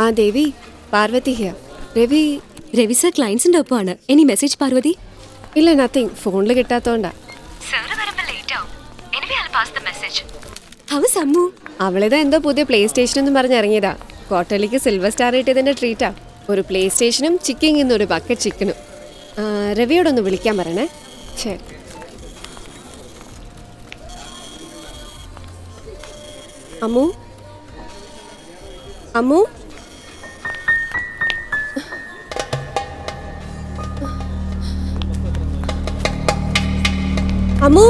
ആ Devi, Parvathi here. Ravi sir ക്ലയൻസിന്റെ ഒപ്പമാണ്. Any message Parvathi? ഇല്ല, നത്തിങ്. ഫോണിൽ കിട്ടാത്തോണ്ടാ. അവളിതാ എന്തോ പുതിയ പ്ലേ സ്റ്റേഷൻ എന്ന് പറഞ്ഞിറങ്ങിയതാ. ക്വാർട്ടർലിക്ക് സിൽവർ സ്റ്റാർ കിട്ടിയതിന്റെ ട്രീറ്റാ. ഒരു പ്ലേ സ്റ്റേഷനും ചിക്കിങ് ഇന്നൊരു ബക്കറ്റ് ചിക്കനും. രവിയോടൊന്ന് വിളിക്കാൻ പറയണേ. ശരി. അമ്മു, അമ്മു, അമ്മു,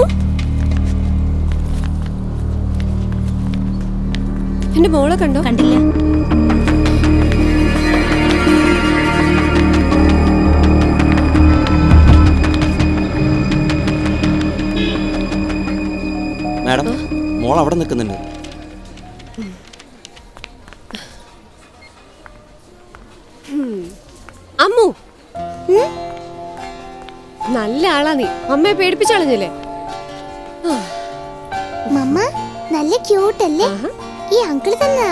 എന്റെ മോളെ കണ്ടോ? കണ്ടില്ല. മാഡം, മോൾ അവിടെ നിൽക്കുന്നുണ്ട്. അമ്മു, നല്ല ആളാ നീ. അമ്മയെ പേടിപ്പിച്ചളഞ്ഞില്ലേ? മമ്മ നല്ല ക്യൂട്ട് അല്ലേ? ഈ അങ്കിൾ തന്നാ.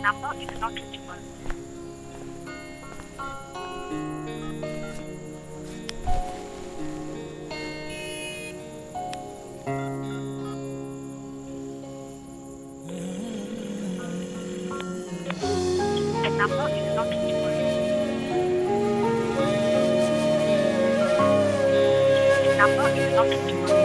Number is not reachable. The number is not reachable. The number is not reachable.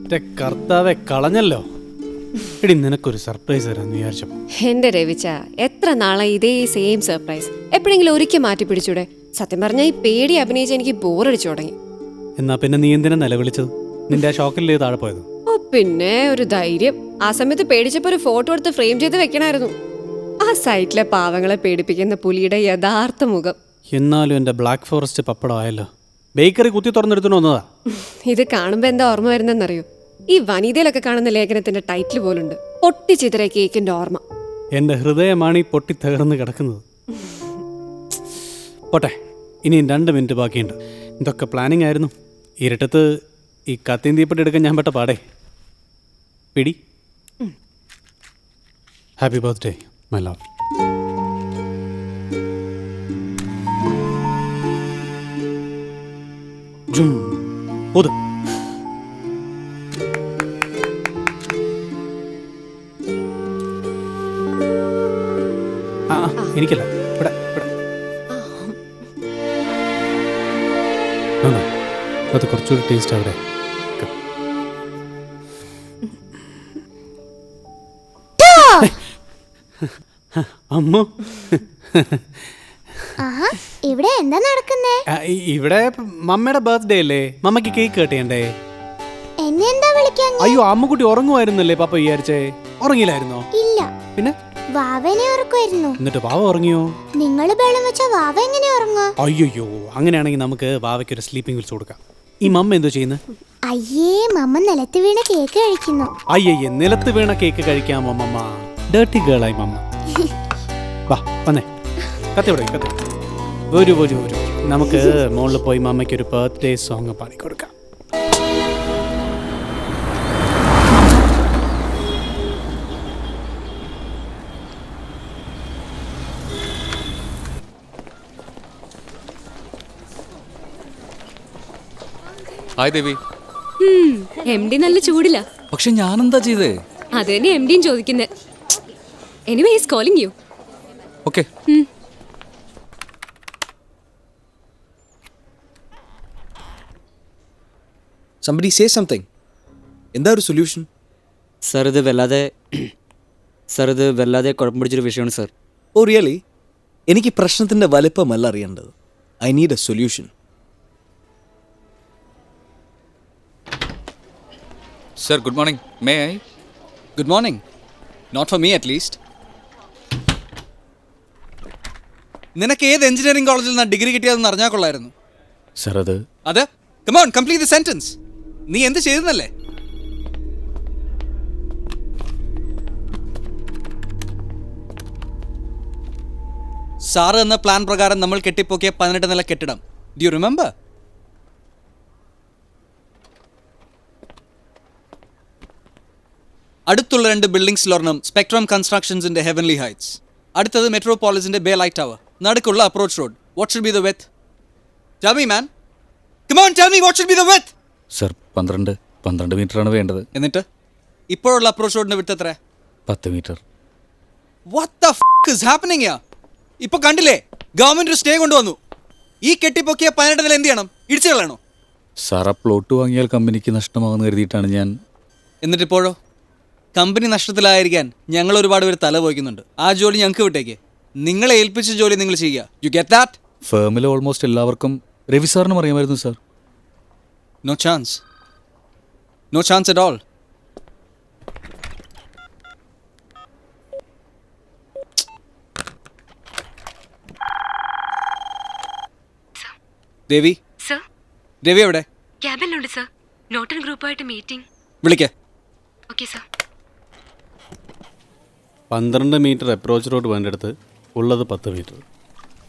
എന്റെ കർത്താവെ കളഞ്ഞല്ലോ. എടി, നിനക്കൊരു സർപ്രൈസ് തരാന്ന് വിചാരിച്ചപ്പോ. എന്റെ രവിച്ച, എത്ര നാളെ ഇതേ സെയിം സർപ്രൈസ്. എപ്പോഴെങ്കിലും ഒരിക്കൽ മാറ്റി പിടിച്ചൂടെ? സത്യം പറഞ്ഞാൽ ഈ പേടി അഭിനയിച്ച് എനിക്ക് ബോറടിച്ചു തുടങ്ങി. എന്നാ പിന്നെ നീ എന്തിനാ നിലവിളിച്ചത്? നിന്റെ ആ ഷോക്കിലേ താഴെ പോയത്? ഓ പിന്നെ, ഒരു ധൈര്യം. ആ സമയത്ത് പേടിച്ചപ്പോ ഒരു ഫോട്ടോ എടുത്ത് ഫ്രെയിം ചെയ്ത് വെക്കണായിരുന്നു. ആ സൈറ്റിലെ പാവങ്ങളെ പേടിപ്പിക്കുന്ന പുലിയുടെ യഥാർത്ഥ മുഖം. എന്നാലും എന്റെ ബ്ലാക്ക് ഫോറസ്റ്റ് പപ്പടം ആയല്ലോ. ബേക്കറി കുത്തി തുറന്നെടുത്തു വന്നതാ. ഇത് കാണുമ്പോ എന്താ ഓർമ്മ വരുന്നെന്നറിയോ? ഈ വനിതയിലൊക്കെ കാണുന്ന ലേഖനത്തിന്റെ ടൈറ്റിൽ പോലുണ്ട്, പൊട്ടിച്ചിതറ കേക്കിന്റെ ഓർമ്മ. എന്റെ ഹൃദയമാണ് ഈ പൊട്ടി തകർന്ന് കിടക്കുന്നത്. പോട്ടെ, ഇനിയും 2 മിനിറ്റ് ബാക്കിയുണ്ട്. ഇതൊക്കെ പ്ലാനിങ് ആയിരുന്നു. ഇരട്ടത്ത് ഈ കത്തിയും തീപ്പെട്ടി എടുക്കാൻ ഞാൻ പെട്ട പാടേ. പിടി. Happy birthday my love. എനിക്കല്ല, ഇവിടെ ഇവിടെ. അത് കുറച്ചുകൂടി ടേസ്റ്റ് അവിടെ. അമ്മോ, ആഹാ ഇവിടെ എന്താ നടക്കുന്നേ? ഇവിടെ മമ്മയുടെ ബർത്ത്ഡേ അല്ലേ, മമ്മയ്ക്ക് കേക്ക് കട്ട് ചെയ്യണ്ടേ? എന്നെ എന്താ വിളിക്കാൻ? അയ്യോ, അമ്മുക്കുട്ടി ഉറങ്ങുമായിരുന്നല്ലേ പാപ്പ വിചാരിച്ചേ? ഉറങ്ങിയില്ലായിരുന്നോ? ഇല്ല, പിന്നെ വാവനെ ഉറക്കുമായിരുന്നു. എന്നിട്ട് വാവ ഉറങ്ങിയോ? നിങ്ങൾ ബഹളം വെച്ചാ വാവ എങ്ങനെ ഉറങ്ങുക? അയ്യോ, അങ്ങനെയാണെങ്കിൽ നമുക്ക് വാവയ്ക്ക് ഒരു സ്ലീപ്പിംഗ് പിൽസ് കൊടുക്കാം. ഈ മമ്മ എന്തോ ചെയ്യുന്നത്? അയ്യേ, മമ്മ നിലത്ത് വീണ കേക്ക് കഴിക്കുന്നു. അയ്യയ്യ, നിലത്ത് വീണ കേക്ക് കഴിക്കാമോ മമ്മ? ഡേർട്ടി ഗേളായി മമ്മ. വാ വന്നേ, കത്തിവിടെ കത്തി. വരൂ വരൂ വരൂ, നമുക്ക് മുകളിൽ പോയി മമ്മയ്ക്ക് ഒരു ബർത്ത്ഡേ സോങ് പാടിക്കൊടുക്കാം. ഹായ് ദേവി. എം ഡി നല്ല ചൂടില്ല. പക്ഷെ ഞാനെന്താ ചെയ്തേ? അത് തന്നെ എം ഡിയും ചോദിക്കുന്നത്. Anyway is calling U. Okay. Somebody say something. എന്താ ഒരു സൊല്യൂഷൻ? സാർ ഇത് വല്ലാതെ കുഴപ്പം പിടിച്ചൊരു വിഷയമാണ് സാർ. Oh really? എനിക്ക് പ്രശ്നത്തിൻ്റെ വലിപ്പമല്ല അറിയേണ്ടത്. I need a solution. Sir good morning. May I? Good morning. Not for me at least. നിനക്ക് ഏത് എഞ്ചിനീയറിംഗ് കോളേജിൽ നിന്നാണ് ഡിഗ്രി കിട്ടിയതെന്ന് അറിഞ്ഞാൽ കൊള്ളായിരുന്നു. സർ അത് കമോൺ കംപ്ലീറ്റ് ദി സെന്റൻസ്. നീ എന്ത് ചെയ്തെന്നല്ലേ? സാറ് എന്ന പ്ലാൻ പ്രകാരം നമ്മൾ കെട്ടിപ്പോക്കിയ 18 നില കെട്ടിടം. Do you remember? അടുത്തുള്ള 2 ബിൽഡിംഗ്സിലൊരെണ്ണം സ്പെക്ട്രം കൺസ്ട്രക്ഷൻസിന്റെ ഹെവൻലി ഹൈറ്റ്സ്, അടുത്തത് മെട്രോപോളിസിന്റെ ബേ ലൈറ്റ് ടവർ, നടുക്കുള്ള approach road. What should be the width? Tell me man, come on tell me what should be the width? Sir 12 മീറ്ററാണ് വേണ്ടത്. എന്നിട്ട് ഇപ്പോഴുള്ള അപ്രോച്ച് റോഡിന്റെ വിഡ്ത് എത്ര? 10 metre. What the fuck is happening here? ഇപ്പൊ കണ്ടില്ലേ, government ഒരു സ്റ്റേ കൊണ്ടുവന്നു. ഈ കെട്ടിപ്പൊക്കിയ 18 നില എന്ത് ചെയ്യണം? ഇടിച്ചു കളയണോ? സാർ ആ പ്ലോട്ട് വാങ്ങിയാൽ കമ്പനിക്ക് നഷ്ടമാകുമെന്ന് കരുതിയിട്ടാണ് ഞാൻ. എന്നിട്ടിപ്പോഴോ? കമ്പനി നഷ്ടത്തിലായിരിക്കാൻ ഞങ്ങൾ ഒരുപാട് പേര് തല പോയിക്കുന്നുണ്ട്. ആ ജോലി ഞങ്ങൾക്ക് വിട്ടേക്ക്. നിങ്ങളെ ഏൽപ്പിച്ച ജോലി നിങ്ങൾ ചെയ്യുക. You get that? ഫേമിലെ ഓൾമോസ്റ്റ് എല്ലാവർക്കും രവി സാറിനും അറിയാമായിരുന്നു sir. No chance, no chance at all. Devi, sir Ravi എവിടെ? ക്യാബിനിലുണ്ട് സർ. നോട്ടൻ ഗ്രൂപ്പായിട്ട് മീറ്റിംഗ്. വിളിക്ക. Okay sir. 12 metre approach road വേണ്ടടുത്ത് ഉള്ളത് 10 മീറ്റർ.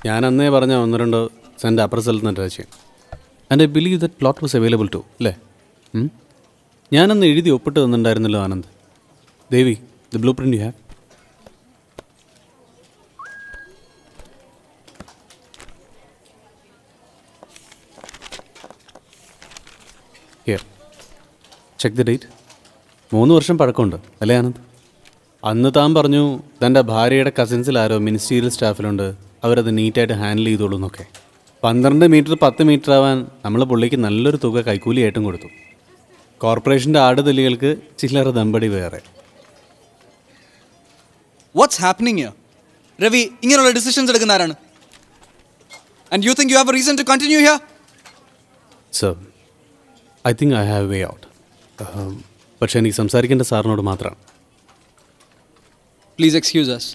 ഞാൻ അന്നേ പറഞ്ഞ 1-2 സെൻറ്റ് അപ്പർ സ്ഥലത്ത് നിന്ന് അറ്റാച്ച് ചെയ്യാം. And I believe that plot was available too, അല്ലേ? ഞാനന്ന് എഴുതി ഒപ്പിട്ട് തന്നിട്ടുണ്ടായിരുന്നല്ലോ Anand. Devi, the blueprint you have. Here, check the date. 3 വർഷം പഴക്കമുണ്ട്, അല്ലേ ആനന്ദ്? അന്ന് താൻ പറഞ്ഞു തൻ്റെ ഭാര്യയുടെ കസിൻസിലാരോ മിനിസ്റ്റീരിയൽ സ്റ്റാഫിലുണ്ട്, അവരത് നീറ്റായിട്ട് ഹാൻഡിൽ ചെയ്തോളൂ എന്നൊക്കെ. 12 മീറ്റർ 10 മീറ്റർ ആവാൻ നമ്മൾ പുള്ളിക്ക് നല്ലൊരു തുക കൈക്കൂലിയായിട്ടും കൊടുത്തു. കോർപ്പറേഷൻ്റെ ആടുതല്ലികൾക്ക് ചില്ലറ ദമ്പടി വേറെ. What's happening here? രവി, ഇങ്ങനെയുള്ള ഡിസിഷൻസ് എടുക്കുന്ന ആരാണ്? And you think you have a reason to continue here? Sir, I think I have way out. പക്ഷേ എനിക്ക് സംസാരിക്കേണ്ട സാറിനോട് മാത്രമാണ്. Please excuse us.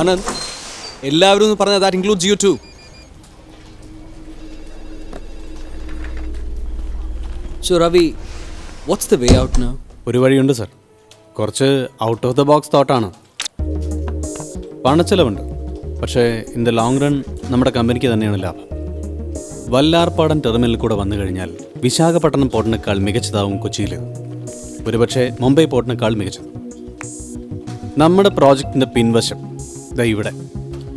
ആനന്ദ്, എല്ലാവരും എന്ന് പറഞ്ഞാൽ that includes you too. So Ravi, what's the way out now? ഒരു വഴിയുണ്ട് സർ. കുറച്ച് ഔട്ട് ഓഫ് ദ ബോക്സ് തോട്ടാണ്. പണച്ചെലവുണ്ട്, പക്ഷേ ഇൻ ദ ലോങ് റൺ നമ്മുടെ കമ്പനിക്ക് തന്നെയാണ് ലാഭം. വല്ലാർപാടം ടെർമിനലിൽ കൂടെ വന്നു കഴിഞ്ഞാൽ വിശാഖപട്ടണം പോർട്ടിനേക്കാൾ മികച്ചതാവും കൊച്ചിയിൽ. ഒരുപക്ഷെ മുംബൈ പോർട്ടിനേക്കാൾ മികച്ചത്. നമ്മുടെ പ്രോജക്റ്റിൻ്റെ പിൻവശം ദാ ഇവിടെ.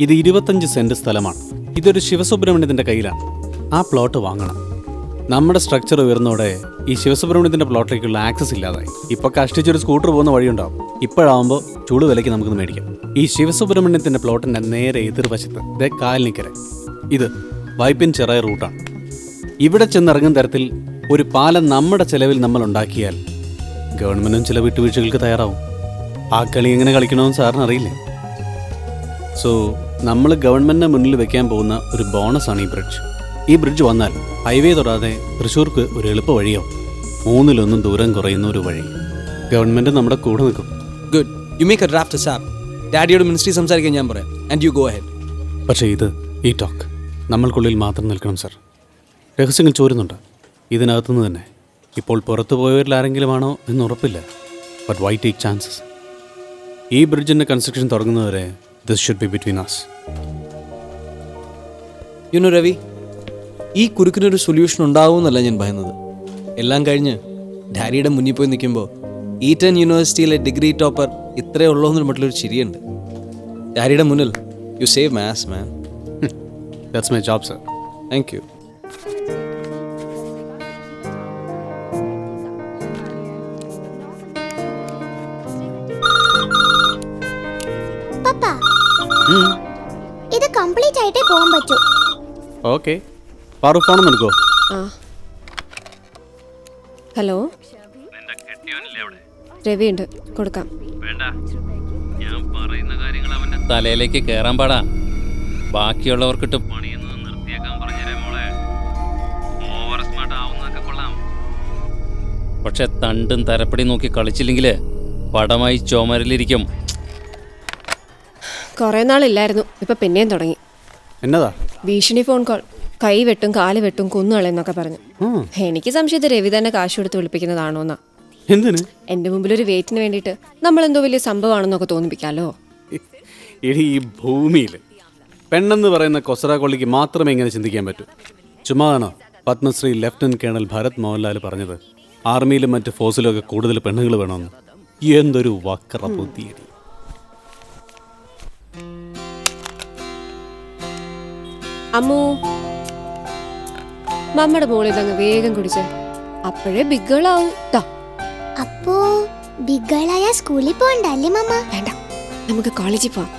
ഇത് 25 സെൻറ്റ് സ്ഥലമാണ്. ഇതൊരു ശിവസുബ്രഹ്മണ്യത്തിൻ്റെ കയ്യിലാണ്. ആ പ്ലോട്ട് വാങ്ങണം. നമ്മുടെ സ്ട്രക്ചർ ഉയർന്നോടെ ഈ ശിവസുബ്രഹ്മണ്യത്തിന്റെ പ്ലോട്ടിലേക്കുള്ള ആക്സസ് ഇല്ലാതായി. ഇപ്പൊ കഷ്ടിച്ചൊരു സ്കൂട്ടർ പോകുന്ന വഴിയുണ്ടാവും. ഇപ്പോഴാവുമ്പോൾ ചൂട് വിലയ്ക്ക് നമുക്കൊന്ന് മേടിക്കാം. ഈ ശിവസുബ്രഹ്മണ്യത്തിന്റെ പ്ലോട്ടിന്റെ നേരെ എതിർവശത്ത് കാലിനിക്കര. ഇത് വൈപ്പിൻ ചെറായ റൂട്ടാണ്. ഇവിടെ ചെന്നിറങ്ങും തരത്തിൽ ഒരു പാലം നമ്മുടെ ചെലവിൽ നമ്മൾ ഉണ്ടാക്കിയാൽ ഗവൺമെന്റും ചില വിട്ടുവീഴ്ചകൾക്ക് തയ്യാറാവും. ആ കളി എങ്ങനെ കളിക്കണമെന്ന് സാറിന് അറിയില്ലേ? സോ നമ്മൾ ഗവൺമെന്റിന് മുന്നിൽ വെക്കാൻ പോകുന്ന ഒരു ബോണസാണ് ഈ ബ്രിഡ്ജ്. ഈ ബ്രിഡ്ജ് വന്നാൽ ഹൈവേ തൊടാതെ തൃശ്ശൂർക്ക് ഒരു എളുപ്പ വഴിയാവും. 3-1 ദൂരം കുറയുന്ന ഒരു വഴി. ഗവൺമെന്റ് നമ്മുടെ കൂടെ നിൽക്കും. Good, you make a draft ASAP. ഡാഡിയോട് മിനിസ്ട്രി സംസാരിക്കാൻ ഞാൻ പറയാം. And you go ahead. പക്ഷേ ഈ ടോക്ക് നമ്മൾക്കുള്ളിൽ മാത്രം നിൽക്കണം സർ. രഹസ്യങ്ങൾ ചോരുന്നുണ്ട് ഇതിനകത്തുനിന്ന് തന്നെ. ഇപ്പോൾ പുറത്തു പോയവരിൽ ആരെങ്കിലും ആണോ എന്ന് ഉറപ്പില്ല. But why take chances? ഈ ബ്രിഡ്ജിൻ്റെ കൺസ്ട്രക്ഷൻ തുടങ്ങുന്നവരെ this should be between us. You know Ravi, ഈ കുരുക്കിനൊരു സൊല്യൂഷൻ ഉണ്ടാവുമെന്നല്ല ഞാൻ പറയുന്നത്. എല്ലാം കഴിഞ്ഞ് ഡാഡിയുടെ മുന്നിൽ പോയി നിൽക്കുമ്പോൾ ഈറ്റൺ യൂണിവേഴ്സിറ്റിയിലെ ഡിഗ്രി ടോപ്പർ ഇത്രയേ ഉള്ളൂ എന്നൊരു മറ്റുള്ളൊരു ചിരിയുണ്ട്. ഡാഡിയുടെ മുന്നിൽ you save maths man. That's my job sir. Thank you. പപ്പ, ഇത് കംപ്ലീറ്റ് ആയിട്ടേ പോകാൻ പറ്റൂ. ഓക്കെ, പാറു ഫോണൊന്നും എടുക്കോ? ആ ഹലോ, രവിയുണ്ട്, കൊടുക്കാം. തലയിലേക്ക് കയറാൻ പാടാ. ബാക്കിയുള്ളവർക്കിട്ട് പണിയുന്നത് നിർത്തിയേക്കാൻ പറഞ്ഞേ മോളെ. ഓവർ സ്മാർട്ട് ആവുന്നതൊക്കെ കൊള്ളാം, പക്ഷെ തണ്ടും തരപ്പടി നോക്കി കളിച്ചില്ലെങ്കിൽ പടമായി ചുമരിലിരിക്കും. കുറേ നാളില്ലായിരുന്നു, ഇപ്പൊ പിന്നെയും തുടങ്ങി. എന്നതാ? ഭീഷണി ഫോൺ കോൾ. കൈ വെട്ടും കാല് വെട്ടും കൊന്നുകളെന്നൊക്കെ പറഞ്ഞു. എനിക്ക് സംശയത്തിൽ രവി തന്നെ കാശ് കൊടുത്ത് വിളിപ്പിക്കുന്നതാണോന്നാ. എന്തിന്? എന്റെ മുമ്പിലൊരു വെയിറ്റിന് വേണ്ടിയിട്ട് നമ്മളെന്തോ വലിയ സംഭവമാണെന്നൊക്കെ തോന്നിപ്പിക്കാലോ. ഇനി ഈ ഭൂമിയിൽ പെണ്ണെന്ന് പറയുന്ന കൊസറ കൊള്ളിക്ക് മാത്രമേ ഇങ്ങനെ ചിന്തിക്കാൻ പറ്റൂ. ചുമ്മാതാണോ പത്മശ്രീ ലെഫ്റ്റനന്റ് കേണൽ ഭരത് മോഹൻലാൽ പറഞ്ഞത് ആർമിയിലും മറ്റ് ഫോഴ്സിലും ഒക്കെ കൂടുതൽ പെണ്ണുങ്ങൾ വേണമെന്ന്? എന്തൊരു വക്ര ബുദ്ധിയടി. അമ്മു, മമ്മയുടെ മോളിൽ അങ്ങ് വേഗം കുടിച്ചേ, അപ്പോഴേ ബിഗ് ഗേൾ ആവും. അപ്പോ ബിഗ് ഗേളായ സ്കൂളിൽ പോകണ്ടല്ലേ മമ്മ? വേണ്ട, നമുക്ക് കോളേജിൽ പോവാം.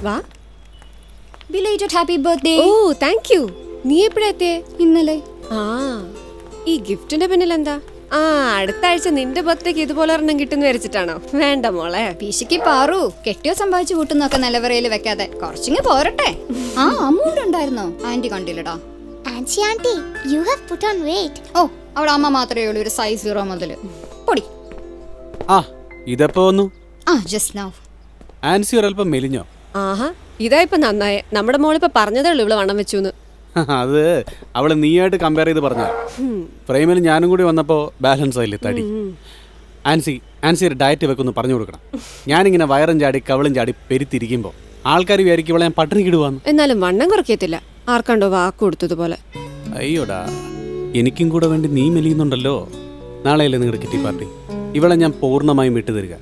വാ. Belated happy birthday. Oh thank you. നീ എപ്പോഴാ എത്തിയേ? ഇന്നലെ. ആ, ഈ ഗിഫ്റ്റിന്റെ പിന്നിൽ എന്താ? ആ, അടുത്ത ആഴ്ച നിന്റെ ബർത്ത്ഡേക്ക് ഇതുപോലെ ഒരെണ്ണം കിട്ടുന്ന വരച്ചിട്ടാണോ? വേണ്ട മോളെ. പിശുക്കി പാറു, കെട്ടിയോ സമ്പാദിച്ചു കൂട്ടുന്നൊക്കെ നിലവറയിൽ വെക്കാതെ കുറച്ചിങ്ങ് പോരട്ടെ. ആ, അമ്മൂടെ ഉണ്ടായിരുന്നോ? ആന്റി കണ്ടില്ലടാ. Aunty, you have put on weight. ഓ, അവിടെ അമ്മ മാത്രമേ ഉള്ളൂ ഒരു സൈസ് 0 മുതൽ. പൊടി. ആ, ഇതെപ്പോ വന്നു? ആ, ജസ്റ്റ് നൗ. ആൻസി ഒരല്പം മെലിഞ്ഞോ? ആഹാ, ഇതാ ഇപ്പൊ നന്നായേ. നമ്മുടെ മോളിപ്പോ പറഞ്ഞതേ ഉള്ളൂ ഇവള് വണ്ണം വെച്ചു. അത് അവള് നീയായിട്ട് കമ്പയർ ചെയ്ത് പറഞ്ഞ. ഫ്രെയിമിൽ ഞാനും കൂടി വന്നപ്പോ ബാലൻസ് ആയില്ലേ തടി. ആൻസി ഒരു ഡയറ്റ് വെക്കൊന്ന് പറഞ്ഞു കൊടുക്കണം. ഞാനിങ്ങനെ വയറും ചാടി കവളും ചാടി പെരുത്തിരിക്കുമ്പോ ആൾക്കാർ വിചാരിക്കും ഇവളെ ഞാൻ പട്ടിണി കിടുവാന്ന്. എന്നാലും വണ്ണം കുറയ്ക്കത്തില്ല, ആർക്കണ്ടോ വാക്ക് കൊടുത്തതുപോലെ. അയ്യോടാ, എനിക്കും കൂടെ വേണ്ടി നീ മെലിയുന്നുണ്ടല്ലോ. നാളെയല്ലേ നിങ്ങളുടെ കിറ്റി പാർട്ടി? ഇവളെ ഞാൻ പൂർണ്ണമായും വിട്ടുതരിക.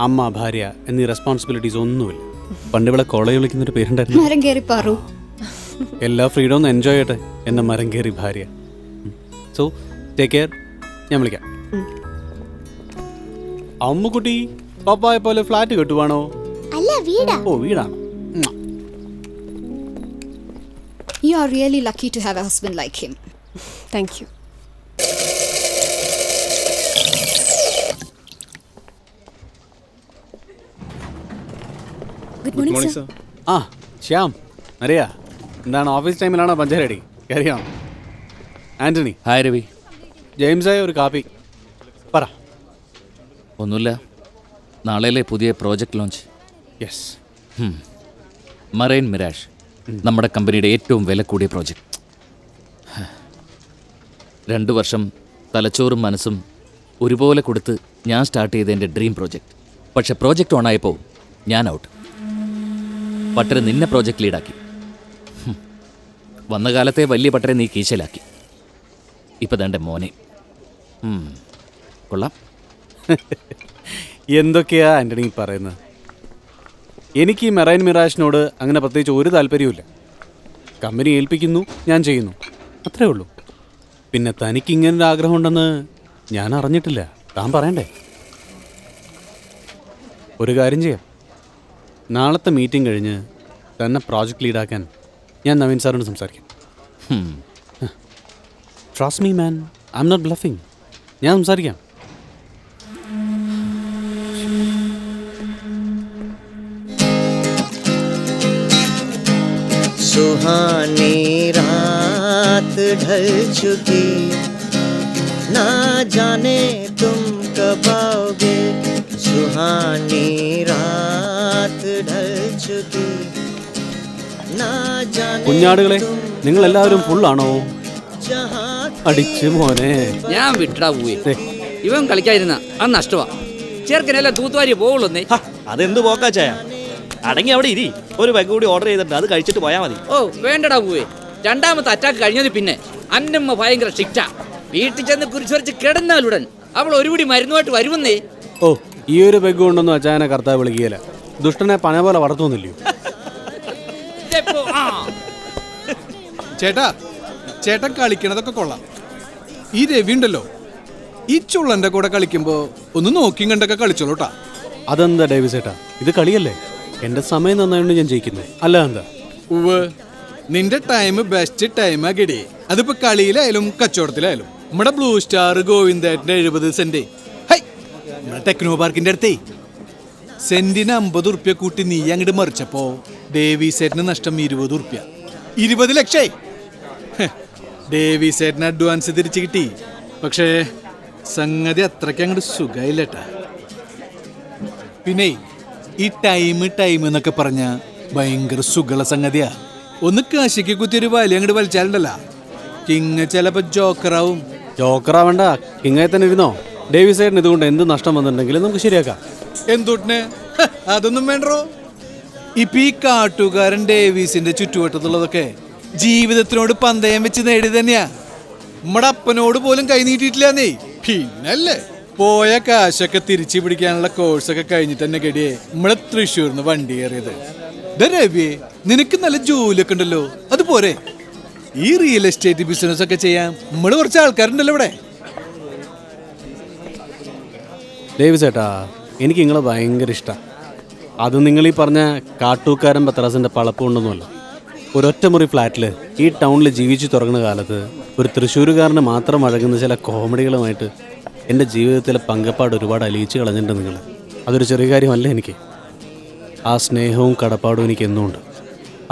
അമ്മ, ഭാര്യ എന്നീ റെസ്പോൺസിബിലിറ്റീസ് ഒന്നുമില്ല. പണ്ട് ഇവളെ കോളേജ് വിളിക്കുന്നൊരു പേരുണ്ടായിരുന്നു. മരം കയറി പാറു. എല്ലാ ഫ്രീഡം ഒന്ന് എൻജോയ് ചെയ്യട്ടെ എന്ന മരം കയറി ഭാര്യ. So take care. ഞാൻ വിളിക്കാം. അമ്മുക്കുട്ടി, പപ്പായെ പോലെ ഫ്ലാറ്റ് കെട്ടുവാണോ? അല്ല, വീടാ. ഓ, വീടാണോ? You are really lucky to have a husband like him. Thank you. Good morning, sir. ആ, ശ്യാം, അറിയാ എന്താണ് ഓഫീസ് ടൈമിലാണോ പഞ്ചായടി? അറിയാം. ആന്റണി. ഹായ് രവി. ജെയിംസായ ഒരു കാപ്പി പറ. ഒന്നുമില്ല, നാളെയല്ലേ പുതിയ പ്രോജക്റ്റ് ലോഞ്ച്. യെസ്, മറൈൻ മിരാഷ്, നമ്മുടെ കമ്പനിയുടെ ഏറ്റവും വില കൂടിയ പ്രോജക്റ്റ്. 2 വർഷം തലച്ചോറും മനസ്സും ഒരുപോലെ കൊടുത്ത് ഞാൻ സ്റ്റാർട്ട് ചെയ്ത എൻ്റെ ഡ്രീം പ്രോജക്റ്റ്. പക്ഷെ പ്രോജക്റ്റ് ഓണായപ്പോൾ ഞാൻ ഔട്ട്. പട്ടരെ നിന്നെ പ്രോജക്റ്റ് ലീഡാക്കി. വന്ന കാലത്തെ വലിയ പട്ടരെ നീ കീശയിലാക്കി. ഇപ്പം തൻ്റെ മോനെ. കൊള്ളാം. എന്തൊക്കെയാ ആൻ്റണി പറയുന്നത്? എനിക്ക് ഈ മെറൈൻ മിറാഷിനോട് അങ്ങനെ പ്രത്യേകിച്ച് ഒരു താല്പര്യവുമില്ല. കമ്പനി ഏൽപ്പിക്കുന്നു, ഞാൻ ചെയ്യുന്നു, അത്രേ ഉള്ളൂ. പിന്നെ തനിക്ക് ഇങ്ങനൊരു ആഗ്രഹം ഉണ്ടെന്ന് ഞാൻ അറിഞ്ഞിട്ടില്ല. താൻ പറയണ്ടേ? ഒരു കാര്യം ചെയ്യാം, നാളത്തെ മീറ്റിംഗ് കഴിഞ്ഞ് തന്നെ പ്രോജക്റ്റ് ലീഡാക്കാൻ ഞാൻ നവീൻ സാറിനോട് സംസാരിക്കാം. Trust me man, I am not bluffing. ഞാൻ സംസാരിക്കാം. सुहानी रात ढल चुकी, ना जाने तुम कब आओगे. सुहानी रात ढल चुकी, ना जाने കുഞ്ഞാടുകളെ, നിങ്ങൾ എല്ലാവരും ഫുള്ളാണോ? അടിച്ചു മോനെ. ഞാൻ വിട്ടാ പോയി. ഇവൻ കളിക്കാതിരുന്ന അത് നഷ്ടമാ. ചേർക്കനെല്ലാം തൂത്തുവാരി പോവുള്ളൂന്നേ. അതെന്ത് പോക്കാച്ചായ? അടങ്ങി അവിടെ ഇരി. ഒരു ബഗ് കൂടി ഓർഡർ ചെയ്തിട്ട് അത് കഴിച്ചിട്ട് പോയാൽ മതി. ഓ വേണ്ടടാ പോവേ. രണ്ടാമത്തെ അറ്റാക്ക് കഴിഞ്ഞത് പിന്നെ അന്നമ്മ ഭയങ്കര സ്ട്രിക്റ്റാ. വീട്ടിൽ ചെന്ന് കുരിശുവരച്ച് കിടന്നാലുടൻ അവൾ ഒരുപിടി മരുന്നുമായിട്ട് വരുമെന്നേ. ഓ, ഈ ഒരു ബെഗ് കൊണ്ടൊന്നും അച്ചായനെ കർത്താവ് വിളിക്കുകയില്ല. ദുഷ്ടനെ പന പോലെ വളർത്തുന്നില്ലയോ? ചേട്ടാ, ചേട്ടൻ കളിക്കണതൊക്കെ കൊള്ളാം. ഈ രവി ഉണ്ടല്ലോ, ഈ ചുള്ളന്റെ കൂടെ കളിക്കുമ്പോ ഒന്ന് നോക്കിയും കണ്ടൊക്കെ കളിച്ചോളൂട്ടാ. അതെന്താ ഡേവിസ് ചേട്ടാ, ഇത് കളിയല്ലേ? എന്റെ സമയം നന്നായോണ്ട് ഞാൻ ജയിക്കുന്നത്, അല്ല എന്താ? ഉവ്വ്, നിന്റെ ടൈം ബെസ്റ്റ് ടൈമാ ഗഡി. അതിപ്പോ കളിയിലായാലും കച്ചവടത്തിലായാലും. നമ്മുടെ ബ്ലൂ സ്റ്റാർ ഗോവിന്ദേട്ടന്റെ 70 സെന്റ്, നമ്മുടെ ടെക്നോ പാർക്കിന്റെ അടുത്തേ സെന്റിന് 50 ഉറുപ്പ്യ കൂട്ടി നീ അങ്ങോട്ട് മറിച്ചപ്പോ ഡേവിസേറ്റിന് നഷ്ടം 20 ഉറുപ്പ്യ. 20 ലക്ഷം. ഡേവിസേറ്റിന് അഡ്വാൻസ് തിരിച്ചു കിട്ടി. പക്ഷേ സംഗതി അത്രയ്ക്ക് അങ്ങോട്ട് സുഖമില്ലട്ടാ. പിന്നെ ഈ ടൈം എന്നൊക്കെ പറഞ്ഞ ഭയങ്കര സുഖമുള്ള സംഗതിയാ. ഒന്ന് കാശിക്ക് കുത്തിയൊരു വലിയ അങ്ങോട്ട് വലിച്ചാലുണ്ടല്ല, കിങ് ചിലപ്പോ ജോക്കറാവും. ജോക്കറാവണ്ട, കിങ്ങായി തന്നെ ഇരുന്നോ. ഡേവിസ് ചേട്ടൻ ഇതുകൊണ്ട് എന്ത് നഷ്ടം വന്നിട്ടുണ്ടെങ്കിലും നമുക്ക് ശരിയാക്കാം. എന്തുട്ടിന്? അതൊന്നും വേണ്ടോ. ഇപ്പൊ ഈ കാട്ടുകാരൻ ഡേവിസിന്റെ ചുറ്റുവട്ടത്തുള്ളതൊക്കെ ജീവിതത്തിനോട് പന്തയം വെച്ച് നേടി തന്നെയാ. നമ്മുടെ അപ്പനോട് പോലും കൈ നീട്ടിയിട്ടില്ലെന്നേ. പിന്നല്ലേ പോയ കാശൊക്കെ തിരിച്ചു പിടിക്കാനുള്ള കോഴ്സൊക്കെ കഴിഞ്ഞിട്ട് തന്നെ ഗഡിയെ നമ്മളെ തൃശ്ശൂർന്ന് വണ്ടി കയറിയത്. രവിയെ, നിനക്ക് നല്ല ജോലിയൊക്കെ ഉണ്ടല്ലോ, അതുപോലെ ഈ റിയൽ എസ്റ്റേറ്റ് ബിസിനസ് ഒക്കെ ചെയ്യാൻ നമ്മള് കുറച്ച് ആൾക്കാരുണ്ടല്ലോ ഇവിടെ. ഡേവിസ് ചേട്ടാ, എനിക്ക് നിങ്ങളെ ഭയങ്കര ഇഷ്ടമാണ്. അത് നിങ്ങൾ ഈ പറഞ്ഞ കാട്ടൂക്കാരൻ പത്രാസിൻ്റെ പളപ്പ് കൊണ്ടൊന്നുമല്ല. ഒരൊറ്റ മുറി ഫ്ലാറ്റിൽ ഈ ടൗണിൽ ജീവിച്ചു തുടങ്ങുന്ന കാലത്ത് ഒരു തൃശ്ശൂരുകാരന് മാത്രം വഴങ്ങുന്ന ചില കോമഡികളുമായിട്ട് എൻ്റെ ജീവിതത്തിലെ പങ്കപ്പാട് ഒരുപാട് അലിയിച്ച് കളഞ്ഞിട്ടുണ്ട് നിങ്ങൾ. അതൊരു ചെറിയ കാര്യമല്ല എനിക്ക്. ആ സ്നേഹവും കടപ്പാടും എനിക്ക് എന്നുമുണ്ട്.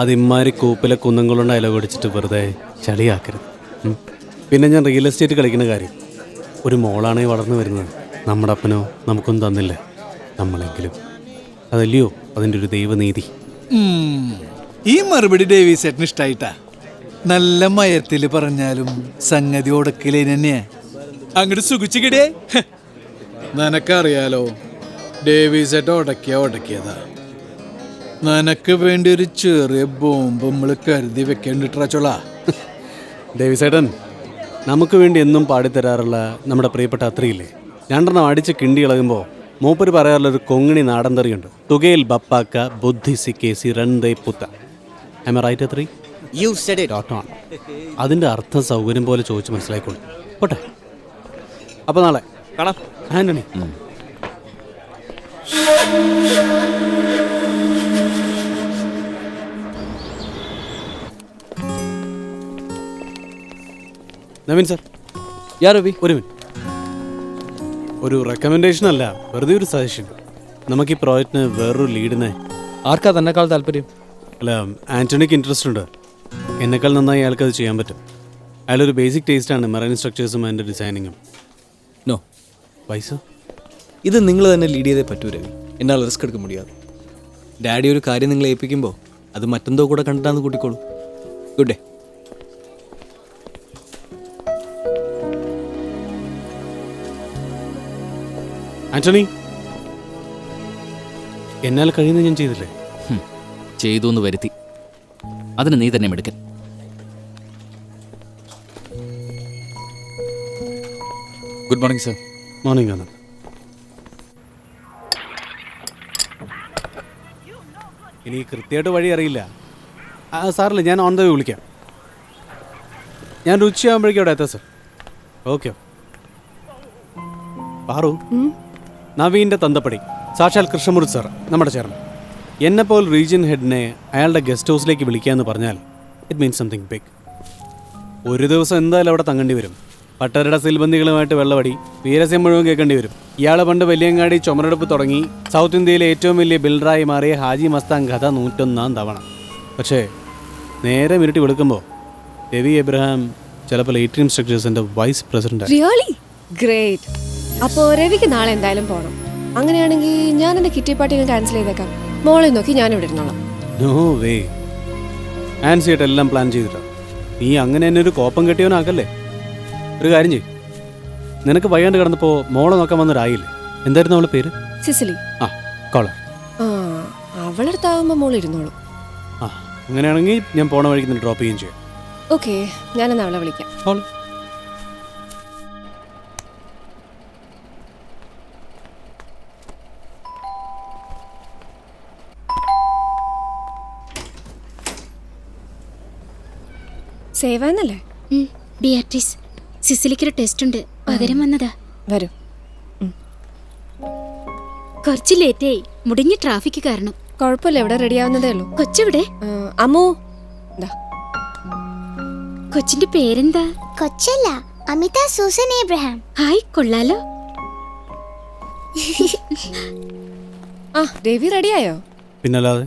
അത് ഇമ്മാരി കൂപ്പിലെ കുന്നങ്ങളുണ്ട് അലകൊടിച്ചിട്ട് വെറുതെ ചളിയാക്കരുത്. പിന്നെ ഞാൻ റിയൽ എസ്റ്റേറ്റ് കളിക്കുന്ന കാര്യം, ഒരു മോളാണേ വളർന്നു വരുന്നത്. നമ്മുടെ അപ്പനോ നമുക്കൊന്നും തന്നില്ല, നമ്മളെങ്കിലും. അതല്ലയോ അതിൻ്റെ ഒരു ദൈവനീതി. ഈ മറുപടി ഡേവിസേട്ടന് ഇഷ്ടായിട്ടാ. നല്ല മയത്തില് പറഞ്ഞാലും സംഗതി ഉടക്കിലേ തന്നെയാ. അങ്ങോട്ട് സുഖിച്ചു കിടേ. നിനക്കറിയാലോ, ഡേവിസേട്ട ഉടക്കിയതാ. നിനക്ക് വേണ്ടി ഒരു ചെറിയ ബോംബ് നമ്മൾ കരുതി വെക്കേണ്ടിട്ടാച്ചോളാ. ഡേവിസേട്ടൻ നമുക്ക് വേണ്ടി എന്നും പാടിത്തരാറുള്ള നമ്മുടെ പ്രിയപ്പെട്ട അത്രയില്ലേ, 2 അടിച്ച് കിണ്ടി ഇളകുമ്പോൾ മൂപ്പര് പറയാറുള്ളൊരു കൊങ്ങിണി നാടൻ തെറിയുണ്ട്. തുകയിൽ ബപ്പാക്ക ബുദ്ധി സിക്കേസി രണ്ടേ പുത്ത. ഐ റൈറ്റ് അത്രി? You said it. അതിൻ്റെ അർത്ഥം സൗകര്യം പോലെ ചോദിച്ച് മനസ്സിലായിക്കോളൂ. പോട്ടെ, അപ്പോൾ നാളെ കാണാം. ആൻ്റണി. നവീൻ സാർ, രവി, ഒരു മിനിറ്റ്. ഒരു റെക്കമെൻഡേഷൻ അല്ല, വെറുതെ ഒരു സജഷൻ. നമുക്ക് ഈ പ്രോജക്റ്റിന് വേറൊരു ലീഡിനെ. ആർക്കാ തന്നെക്കാൾ താല്പര്യം? അല്ല, ആൻ്റണിക്ക് ഇൻട്രസ്റ്റ് ഉണ്ട്. എന്നെക്കാൾ നന്നായി അയാൾക്ക് അത് ചെയ്യാൻ പറ്റും. അയാളൊരു ബേസിക് ടേസ്റ്റാണ് മെറൈൻ സ്ട്രക്ചേഴ്സും അതിൻ്റെ ഡിസൈനിങ്ങും. നോ പൈസ ഇത് നിങ്ങൾ തന്നെ ലീഡ് ചെയ്തേ പറ്റൂ രവി. എന്നാൽ റിസ്ക് എടുക്കാൻ മുടിയാതെ. ഡാഡി ഒരു കാര്യം നിങ്ങളെ ഏൽപ്പിക്കുമ്പോൾ അത് മറ്റെന്തോ കൂടെ കണ്ടിട്ടാന്ന് കൂട്ടിക്കോളൂ. Good day. ആൻ്റണി, എന്നാൽ കഴിയുന്നത് ഞാൻ ചെയ്തില്ലേ? ചെയ്തു എന്ന് വരുത്തി. അതിന് നീ തന്നെ മെടുക്കൻ. Good morning sir. Morning Anand. ഇനി കൃത്യമായിട്ട് വഴി അറിയില്ല. സാറില്ല, ഞാൻ ഓൺ ദ വേ വിളിക്കാം. ഞാൻ ഉച്ചയാകുമ്പോഴേക്കും അവിടെ എത്താം സർ. ഓക്കെ. പാറു, നവീൻ്റെ തന്തപ്പടി സാക്ഷാൽ കൃഷ്ണമൂർത്തി സാർ, നമ്മുടെ ചെയർമാൻ, എന്നെപ്പോൾ റീജിയൻ ഹെഡിനെ അയാളുടെ ഗസ്റ്റ് ഹൗസിലേക്ക് വിളിക്കാമെന്ന് പറഞ്ഞാൽ ഇറ്റ് മീൻസ് സംതിങ് ബിഗ്. ഒരു ദിവസം എന്തായാലും അവിടെ തങ്ങേണ്ടി വരും. പട്ടരുടെ സിൽബന്ധികളുമായിട്ട് വെള്ളവടി, വീരസ്യം മുഴുവൻ കേൾക്കേണ്ടി വരും. ഇയാൾ പണ്ട് വലിയങ്ങാടി ചുമരെടുപ്പ് തുടങ്ങി സൗത്ത് ഇന്ത്യയിലെ ഏറ്റവും വലിയ ബിൽഡറായി മാറിയ ഹാജി മസ്താൻ കഥ 101 തവണ. പക്ഷേ നേരെ മിനിറ്റ് വെളുക്കുമ്പോൾ രവി എബ്രഹാം ചിലപ്പോൾ എയ്റ്റീൻ സ്ട്രക്ചേഴ്സിൻ്റെ വൈസ് പ്രസിഡന്റ്. Really great. അപ്പോൾ രവിക്ക് നാളെ എന്തായാലും പോകണം. അങ്ങനെയാണെങ്കിൽ ഞാൻ എൻ്റെ കിറ്റി പാർട്ടി ക്യാൻസൽ ചെയ്തേക്കാം. മോളെ നോക്കി ഞാൻ ഇവിടെ ഇരുന്നോളാം. No way. ആൻസിയായിട്ട് എല്ലാം പ്ലാൻ ചെയ്തിട്ടാ. നീ അങ്ങനെ തന്നെ ഒരു കോപ്പം കെട്ടിയവനാക്കല്ലേ. ഒരു കാര്യം ചെയ്യും, നിനക്ക് വയ്യാണ്ട് കിടന്നപ്പോൾ മോളെ നോക്കാൻ വന്നൊരായില്ലേ, എന്തായിരുന്നു അവളുടെ പേര്? സിസിലി. ആ, കോളർ. അവളടുത്താവുമ്പോൾ മോൾ ഇരുന്നോളൂ. ആ, അങ്ങനെയാണെങ്കിൽ ഞാൻ പോണ വഴിക്ക് നിന്ന് ഡ്രോപ്പ് ചെയ്യുകയും ചെയ്യാം. ഓക്കെ, ഞാനെന്നാ അവളെ വിളിക്കാം. കോൾ. സേവ എന്നല്ലേ? ബിയാട്രിസ്, സിസിലിക്കൊരു ടെസ്റ്റ് ഉണ്ട്, പകരം വന്നതാ. വരൂ. കുറച്ച് ലേറ്റായി, മുടിഞ്ഞ ട്രാഫിക് കാരണം. കുഴപ്പമില്ല, ഇവിടെ റെഡി ആവുന്നതേ ഉള്ളൂ. കൊച്ചെവിടെ? അമ്മു. കൊച്ചിന്റെ പേരെന്താ? കൊച്ചല്ല, അമിത സൂസൻ ഏബ്രഹാം. ഹായ്, കൊള്ളാലോ. ആ, രവി റെഡിയായോ? പിന്നല്ലാതെ,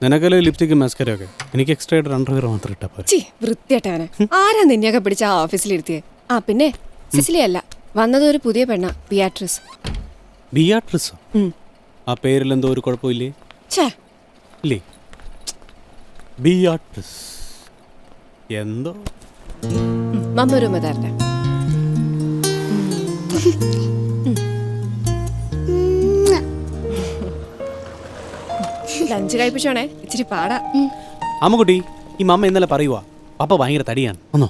നിനക്കല്ലേ ലിപ്സ്റ്റിക് മാസ്കരൊക്കെ, എനിക്ക് എക്സ്ട്രാ ആയിട്ട് അണ്ടർവെയർ മാത്രം ഇട്ടാ പോരെ. വൃത്തിയായിട്ടവനെ ആരാ നിന്നെയൊക്കെ പിടിച്ച ആ ഓഫീസിലിരുത്തിയേ? ആ പിന്നെ സിസിലി അല്ല, വന്നത് ഒരു പുതിയ പെണ്ണ, ബിയാട്രിസ്. ബിയാട്രിസ്? ആ പേരിൽ എന്തോ ഒരു കുഴപ്പമില്ലേ? ഇല്ലേ? ബിയാട്രിസ് എന്തോ മമ്മ തരട്ടെ. ലഞ്ച് കഴിപ്പിച്ചോണേ, ഇച്ചിരി പാടാ. അമ്മുകുട്ടി, ഈ മമ്മ ഇന്നലെ പറയുവാ പപ്പ ഭയങ്കര തടിയാണ്. ഒന്നോ?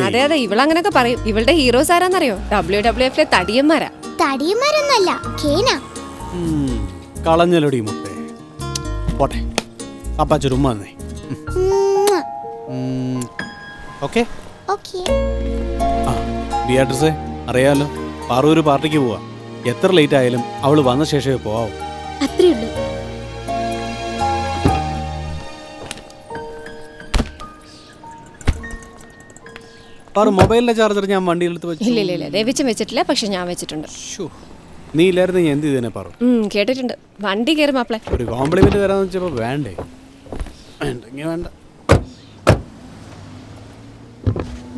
അതെ അതെ, ഇവളങ്ങനൊക്കെ പറയും. ഇവളുടെ ഹീറോസ് ആരാന്നറിയോ? WWF തടിയന്മാരാ. തടിയന്മാരൊന്നല്ല, കേന. കളഞ്ഞലോടി മുത്തേ. പോട്ടെ, അപ്പാച്ചൊരു ഉമ്മ തന്നേ. ഓക്കെ. ആ, ബിയാട്രിസേ, അറിയാലോ, പാറു ഒരു പാർട്ടിക്ക് പോവാ. എത്ര ലേറ്റ് ആയാലും അവള് വന്ന ശേഷമേ പോവാവൂ. അത്രേ ഉള്ളൂ. പാറു, മൊബൈലിന്റെ ചാർജർ ഞാൻ വണ്ടിയിലെടുത്ത് വെച്ചു. ഇല്ല, രവിച്ചൻ വെച്ചിട്ടില്ല, പക്ഷെ ഞാൻ വെച്ചിട്ടുണ്ട്. നീ ഇല്ലായിരുന്നു ഞാൻ എന്ത് ചെയ്തേനെ പാറു? കേട്ടിട്ടുണ്ട്. വണ്ടി കയറി മാപ്പിളെ. ഒരു കോംപ്ലിമെന്റ് തരാന്ന് വെച്ചപ്പോ വേണ്ടേ? വേണ്ടെങ്കിൽ വേണ്ട.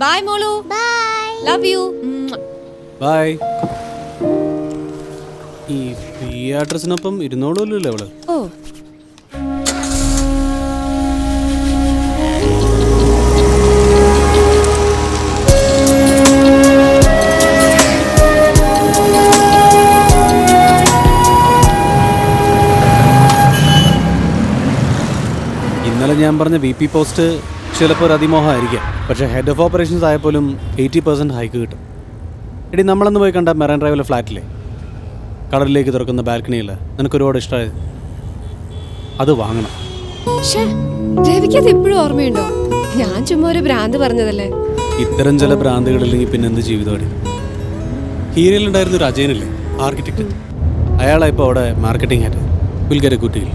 ബൈ മോളു. ബൈ. Love you. ബൈ. ഈ ബിയാട്രിസിനൊപ്പം ഇരുന്നോളൂല്ലോ അവള്. ഓ, ഇന്നലെ ഞാൻ പറഞ്ഞ VP പോസ്റ്റ് ചിലപ്പോൾ ഒരു അതിമോഹമായിരിക്കാം, പക്ഷേ ഹെഡ് ഓഫ് ഓപ്പറേഷൻസ് ആയപ്പോലും 80% ഹൈക്ക് കിട്ടും. എടി, നമ്മളന്ന് പോയി കണ്ട മെറൈൻ ഡ്രൈവിലെ ഫ്ലാറ്റിലെ കടലിലേക്ക് തുറക്കുന്ന ബാൽക്കണിയിൽ നിനക്ക് ഒരുപാട് ഇഷ്ടമായത്, അത് വാങ്ങണം. രവിക്കത് എപ്പോഴും ഓർമ്മയുണ്ടോ? ഞാൻ ചുമ്മാ ഒരു ഭ്രാന്ത് പറഞ്ഞതല്ലേ. ഇത്തരം ചില ഭ്രാന്തുകളില്ലെങ്കിൽ പിന്നെന്ത് ജീവിതമാണ്. ഹീരയിലുണ്ടായിരുന്ന ഒരു അജയനില്ലേ, ആർക്കിടെക്ട്, അയാളായിപ്പോൾ അവിടെ marketing head. Will get A good deal.